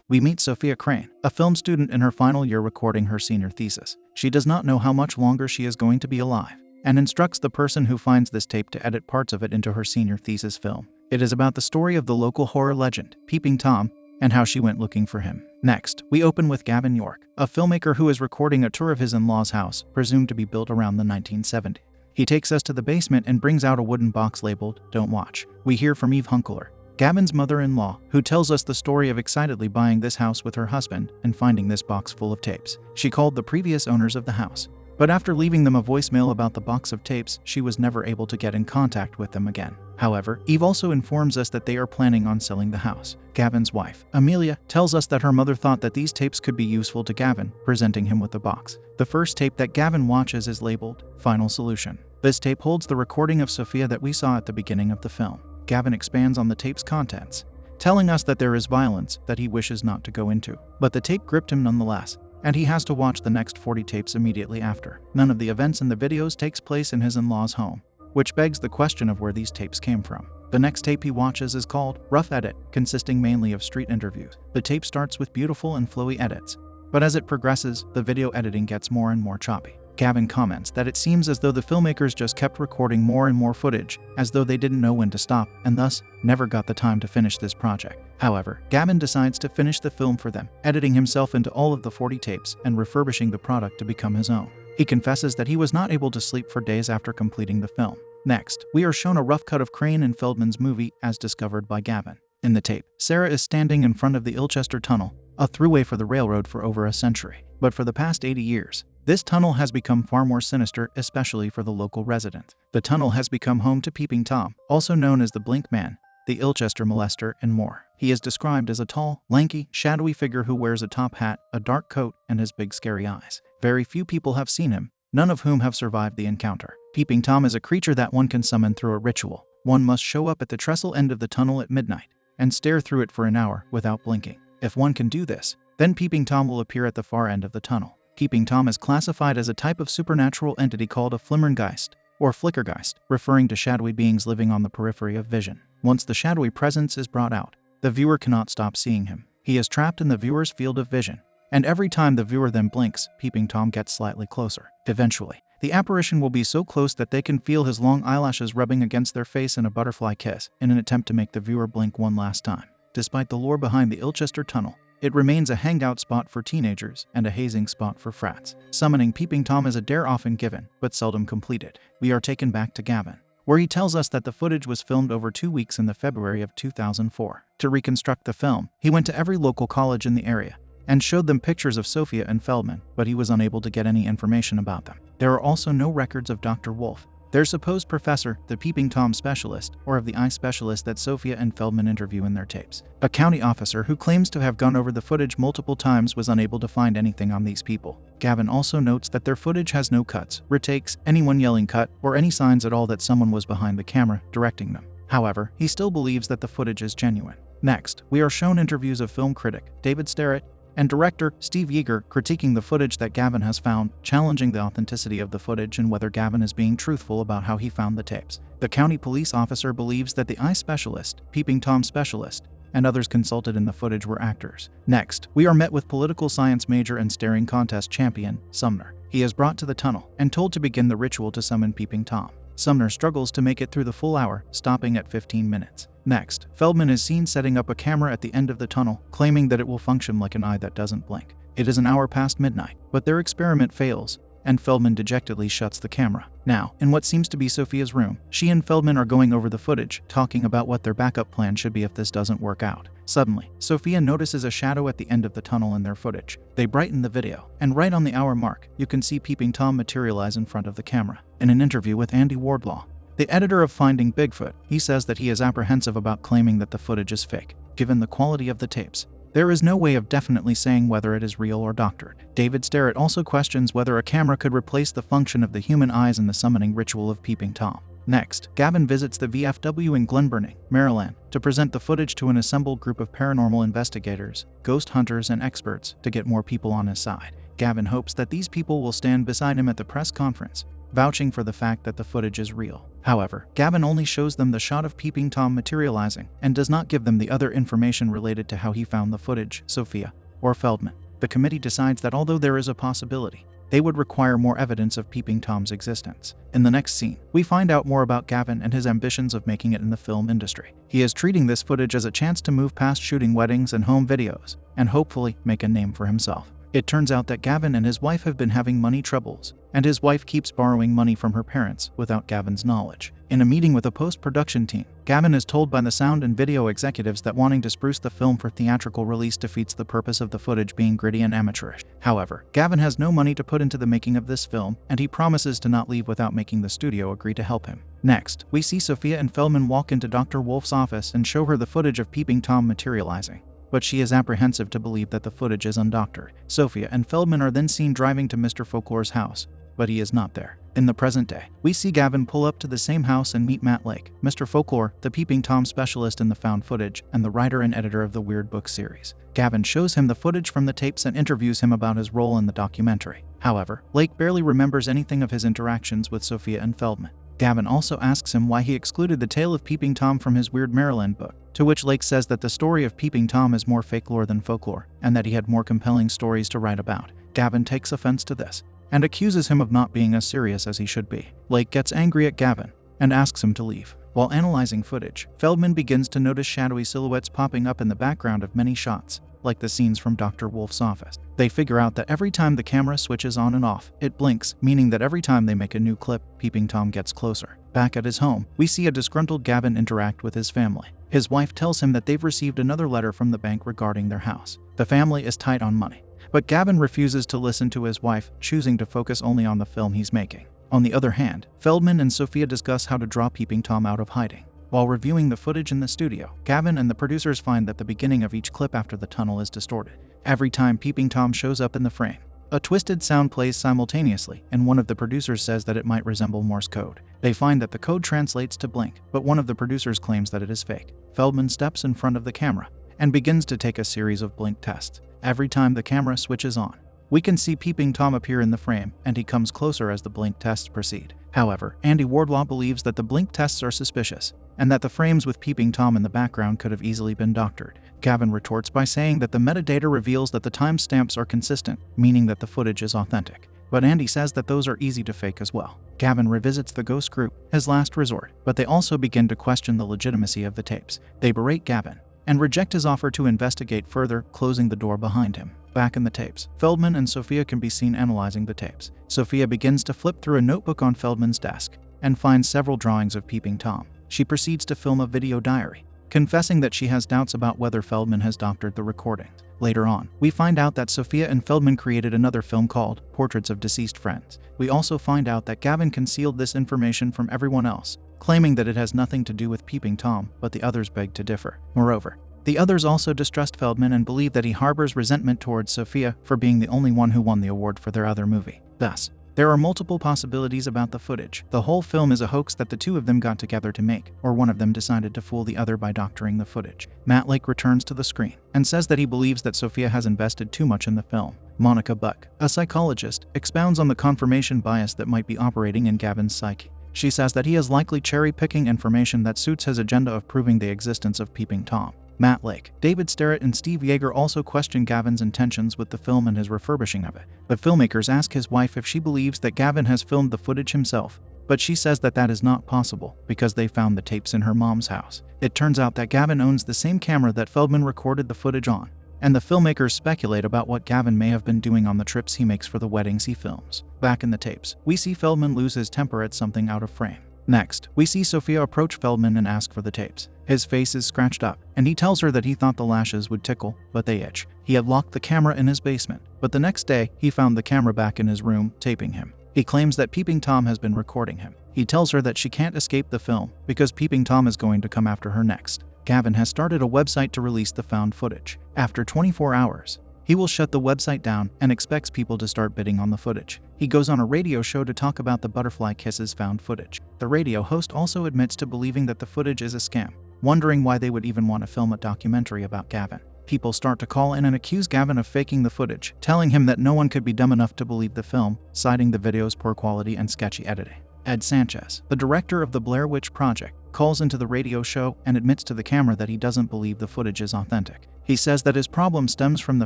we meet Sophia Crane, a film student in her final year recording her senior thesis. She does not know how much longer she is going to be alive, and instructs the person who finds this tape to edit parts of it into her senior thesis film. It is about the story of the local horror legend, Peeping Tom, and how she went looking for him. Next, we open with Gavin York, a filmmaker who is recording a tour of his in-laws' house, presumed to be built around the 1970s. He takes us to the basement and brings out a wooden box labeled, "Don't Watch." We hear from Eve Hunkler, Gavin's mother-in-law, who tells us the story of excitedly buying this house with her husband and finding this box full of tapes. She called the previous owners of the house, but after leaving them a voicemail about the box of tapes, she was never able to get in contact with them again. However, Eve also informs us that they are planning on selling the house. Gavin's wife, Amelia, tells us that her mother thought that these tapes could be useful to Gavin, presenting him with the box. The first tape that Gavin watches is labeled, "Final Solution." This tape holds the recording of Sophia that we saw at the beginning of the film. Gavin expands on the tape's contents, telling us that there is violence that he wishes not to go into. But the tape gripped him nonetheless, and he has to watch the next 40 tapes immediately after. None of the events in the videos takes place in his in-laws' home, which begs the question of where these tapes came from. The next tape he watches is called Rough Edit, consisting mainly of street interviews. The tape starts with beautiful and flowy edits, but as it progresses, the video editing gets more and more choppy. Gavin comments that it seems as though the filmmakers just kept recording more and more footage, as though they didn't know when to stop, and thus, never got the time to finish this project. However, Gavin decides to finish the film for them, editing himself into all of the 40 tapes and refurbishing the product to become his own. He confesses that he was not able to sleep for days after completing the film. Next, we are shown a rough cut of Crane and Feldman's movie as discovered by Gavin. In the tape, Sarah is standing in front of the Ilchester Tunnel, a throughway for the railroad for over a century. But for the past 80 years, this tunnel has become far more sinister, especially for the local residents. The tunnel has become home to Peeping Tom, also known as the Blink Man, the Ilchester Molester, and more. He is described as a tall, lanky, shadowy figure who wears a top hat, a dark coat, and has big scary eyes. Very few people have seen him, none of whom have survived the encounter. Peeping Tom is a creature that one can summon through a ritual. One must show up at the trestle end of the tunnel at midnight and stare through it for an hour without blinking. If one can do this, then Peeping Tom will appear at the far end of the tunnel. Peeping Tom is classified as a type of supernatural entity called a Flimmergeist, or Flickergeist, referring to shadowy beings living on the periphery of vision. Once the shadowy presence is brought out, the viewer cannot stop seeing him. He is trapped in the viewer's field of vision, and every time the viewer then blinks, Peeping Tom gets slightly closer. Eventually, the apparition will be so close that they can feel his long eyelashes rubbing against their face in a butterfly kiss in an attempt to make the viewer blink one last time. Despite the lore behind the Ilchester Tunnel, it remains a hangout spot for teenagers and a hazing spot for frats. Summoning Peeping Tom is a dare often given, but seldom completed. We are taken back to Gavin, where he tells us that the footage was filmed over 2 weeks in the February of 2004. To reconstruct the film, he went to every local college in the area and showed them pictures of Sophia and Feldman, but he was unable to get any information about them. There are also no records of Dr. Wolf, their supposed professor, the Peeping Tom specialist, or of the eye specialist that Sophia and Feldman interview in their tapes. A county officer who claims to have gone over the footage multiple times was unable to find anything on these people. Gavin also notes that their footage has no cuts, retakes, anyone yelling cut, or any signs at all that someone was behind the camera directing them. However, he still believes that the footage is genuine. Next, we are shown interviews of film critic David Starrett and director Steve Yeager critiquing the footage that Gavin has found, challenging the authenticity of the footage and whether Gavin is being truthful about how he found the tapes. The county police officer believes that the eye specialist, Peeping Tom specialist, and others consulted in the footage were actors. Next, we are met with political science major and staring contest champion, Sumner. He is brought to the tunnel and told to begin the ritual to summon Peeping Tom. Sumner struggles to make it through the full hour, stopping at 15 minutes. Next, Feldman is seen setting up a camera at the end of the tunnel, claiming that it will function like an eye that doesn't blink. It is an hour past midnight, but their experiment fails, and Feldman dejectedly shuts the camera. Now, in what seems to be Sophia's room, she and Feldman are going over the footage, talking about what their backup plan should be if this doesn't work out. Suddenly, Sophia notices a shadow at the end of the tunnel in their footage. They brighten the video, and right on the hour mark, you can see Peeping Tom materialize in front of the camera. In an interview with Andy Wardlaw, the editor of Finding Bigfoot, he says that he is apprehensive about claiming that the footage is fake. Given the quality of the tapes, there is no way of definitely saying whether it is real or doctored. David Starrett also questions whether a camera could replace the function of the human eyes in the summoning ritual of Peeping Tom. Next, Gavin visits the VFW in Glen Burnie, Maryland, to present the footage to an assembled group of paranormal investigators, ghost hunters, and experts to get more people on his side. Gavin hopes that these people will stand beside him at the press conference, vouching for the fact that the footage is real. However, Gavin only shows them the shot of Peeping Tom materializing and does not give them the other information related to how he found the footage, Sophia, or Feldman. The committee decides that although there is a possibility, they would require more evidence of Peeping Tom's existence. In the next scene, we find out more about Gavin and his ambitions of making it in the film industry. He is treating this footage as a chance to move past shooting weddings and home videos, and hopefully make a name for himself. It turns out that Gavin and his wife have been having money troubles, and his wife keeps borrowing money from her parents without Gavin's knowledge. In a meeting with a post-production team, Gavin is told by the sound and video executives that wanting to spruce the film for theatrical release defeats the purpose of the footage being gritty and amateurish. However, Gavin has no money to put into the making of this film, and he promises to not leave without making the studio agree to help him. Next, we see Sophia and Feldman walk into Dr. Wolf's office and show her the footage of Peeping Tom materializing, but she is apprehensive to believe that the footage is undoctored. Sophia and Feldman are then seen driving to Mr. Folklore's house, but he is not there. In the present day, we see Gavin pull up to the same house and meet Matt Lake, Mr. Folklore, the Peeping Tom specialist in the found footage, and the writer and editor of the Weird Book series. Gavin shows him the footage from the tapes and interviews him about his role in the documentary. However, Lake barely remembers anything of his interactions with Sophia and Feldman. Gavin also asks him why he excluded the tale of Peeping Tom from his Weird Maryland book, to which Lake says that the story of Peeping Tom is more folklore than folklore, and that he had more compelling stories to write about. Gavin takes offense to this, and accuses him of not being as serious as he should be. Lake gets angry at Gavin, and asks him to leave. While analyzing footage, Feldman begins to notice shadowy silhouettes popping up in the background of many shots, like the scenes from Dr. Wolf's office. They figure out that every time the camera switches on and off, it blinks, meaning that every time they make a new clip, Peeping Tom gets closer. Back at his home, we see a disgruntled Gavin interact with his family. His wife tells him that they've received another letter from the bank regarding their house. The family is tight on money, but Gavin refuses to listen to his wife, choosing to focus only on the film he's making. On the other hand, Feldman and Sophia discuss how to draw Peeping Tom out of hiding. While reviewing the footage in the studio, Gavin and the producers find that the beginning of each clip after the tunnel is distorted. Every time Peeping Tom shows up in the frame, a twisted sound plays simultaneously, and one of the producers says that it might resemble Morse code. They find that the code translates to blink, but one of the producers claims that it is fake. Feldman steps in front of the camera and begins to take a series of blink tests. Every time the camera switches on, we can see Peeping Tom appear in the frame, and he comes closer as the blink tests proceed. However, Andy Wardlaw believes that the blink tests are suspicious, and that the frames with Peeping Tom in the background could have easily been doctored. Gavin retorts by saying that the metadata reveals that the timestamps are consistent, meaning that the footage is authentic. But Andy says that those are easy to fake as well. Gavin revisits the ghost group, his last resort, but they also begin to question the legitimacy of the tapes. They berate Gavin and reject his offer to investigate further, closing the door behind him. Back in the tapes, Feldman and Sophia can be seen analyzing the tapes. Sophia begins to flip through a notebook on Feldman's desk and finds several drawings of Peeping Tom. She proceeds to film a video diary, confessing that she has doubts about whether Feldman has doctored the recordings. Later on, we find out that Sophia and Feldman created another film called Portraits of Deceased Friends. We also find out that Gavin concealed this information from everyone else, claiming that it has nothing to do with Peeping Tom, but the others beg to differ. Moreover, the others also distrust Feldman and believe that he harbors resentment towards Sophia for being the only one who won the award for their other movie. Thus, there are multiple possibilities about the footage. The whole film is a hoax that the two of them got together to make, or one of them decided to fool the other by doctoring the footage. Matt Lake returns to the screen and says that he believes that Sophia has invested too much in the film. Monica Buck, a psychologist, expounds on the confirmation bias that might be operating in Gavin's psyche. She says that he is likely cherry-picking information that suits his agenda of proving the existence of Peeping Tom. Matt Lake, David Starrett, and Steve Yeager also question Gavin's intentions with the film and his refurbishing of it. The filmmakers ask his wife if she believes that Gavin has filmed the footage himself, but she says that that is not possible because they found the tapes in her mom's house. It turns out that Gavin owns the same camera that Feldman recorded the footage on, and the filmmakers speculate about what Gavin may have been doing on the trips he makes for the weddings he films. Back in the tapes, we see Feldman lose his temper at something out of frame. Next, we see Sophia approach Feldman and ask for the tapes. His face is scratched up, and he tells her that he thought the lashes would tickle, but they itch. He had locked the camera in his basement, but the next day, he found the camera back in his room, taping him. He claims that Peeping Tom has been recording him. He tells her that she can't escape the film, because Peeping Tom is going to come after her next. Gavin has started a website to release the found footage. After 24 hours, he will shut the website down and expects people to start bidding on the footage. He goes on a radio show to talk about the butterfly kisses found footage. The radio host also admits to believing that the footage is a scam, wondering why they would even want to film a documentary about Gavin. People start to call in and accuse Gavin of faking the footage, telling him that no one could be dumb enough to believe the film, citing the video's poor quality and sketchy editing. Ed Sanchez, the director of the Blair Witch Project, calls into the radio show and admits to the camera that he doesn't believe the footage is authentic. He says that his problem stems from the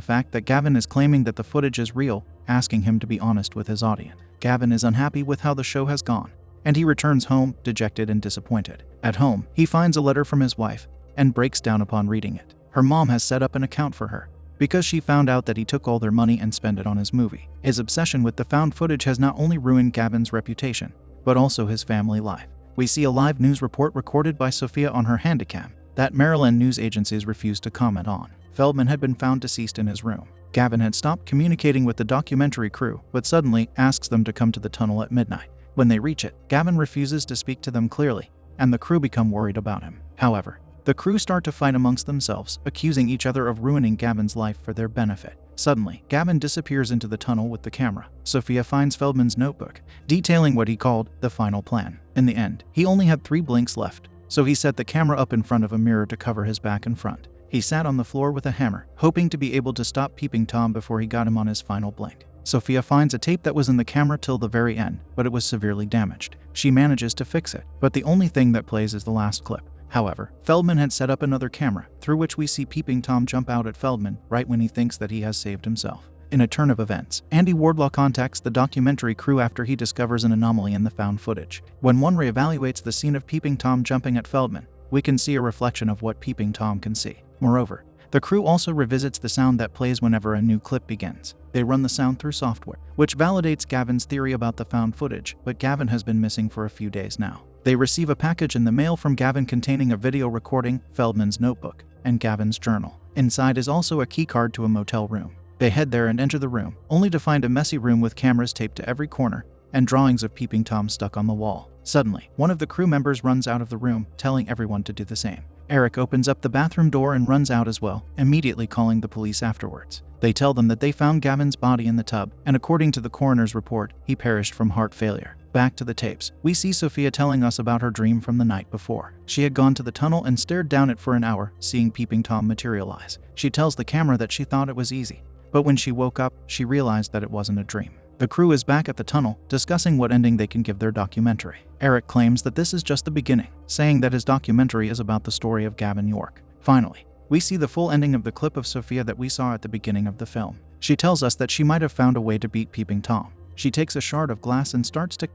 fact that Gavin is claiming that the footage is real, asking him to be honest with his audience. Gavin is unhappy with how the show has gone, and he returns home, dejected and disappointed. At home, he finds a letter from his wife and breaks down upon reading it. Her mom has set up an account for her because she found out that he took all their money and spent it on his movie. His obsession with the found footage has not only ruined Gavin's reputation, but also his family life. We see a live news report recorded by Sophia on her Handycam that Maryland news agencies refused to comment on. Feldman had been found deceased in his room. Gavin had stopped communicating with the documentary crew, but suddenly asks them to come to the tunnel at midnight. When they reach it, Gavin refuses to speak to them clearly, and the crew become worried about him. However, the crew start to fight amongst themselves, accusing each other of ruining Gavin's life for their benefit. Suddenly, Gavin disappears into the tunnel with the camera. Sophia finds Feldman's notebook, detailing what he called the final plan. In the end, he only had 3 blinks left, so he set the camera up in front of a mirror to cover his back and front. He sat on the floor with a hammer, hoping to be able to stop Peeping Tom before he got him on his final blink. Sophia finds a tape that was in the camera till the very end, but it was severely damaged. She manages to fix it, but the only thing that plays is the last clip. However, Feldman had set up another camera, through which we see Peeping Tom jump out at Feldman right when he thinks that he has saved himself. In a turn of events, Andy Wardlaw contacts the documentary crew after he discovers an anomaly in the found footage. When one reevaluates the scene of Peeping Tom jumping at Feldman, we can see a reflection of what Peeping Tom can see. Moreover, the crew also revisits the sound that plays whenever a new clip begins. They run the sound through software, which validates Gavin's theory about the found footage, but Gavin has been missing for a few days now. They receive a package in the mail from Gavin containing a video recording, Feldman's notebook, and Gavin's journal. Inside is also a key card to a motel room. They head there and enter the room, only to find a messy room with cameras taped to every corner and drawings of Peeping Tom stuck on the wall. Suddenly, one of the crew members runs out of the room, telling everyone to do the same. Eric opens up the bathroom door and runs out as well, immediately calling the police afterwards. They tell them that they found Gavin's body in the tub, and according to the coroner's report, he perished from heart failure. Back to the tapes, we see Sophia telling us about her dream from the night before. She had gone to the tunnel and stared down it for an hour, seeing Peeping Tom materialize. She tells the camera that she thought it was easy, but when she woke up, she realized that it wasn't a dream. The crew is back at the tunnel, discussing what ending they can give their documentary. Eric claims that this is just the beginning, saying that his documentary is about the story of Gavin York. Finally, we see the full ending of the clip of Sophia that we saw at the beginning of the film. She tells us that she might have found a way to beat Peeping Tom. She takes a shard of glass and starts to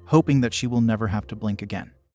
hoping that she will never have to blink again.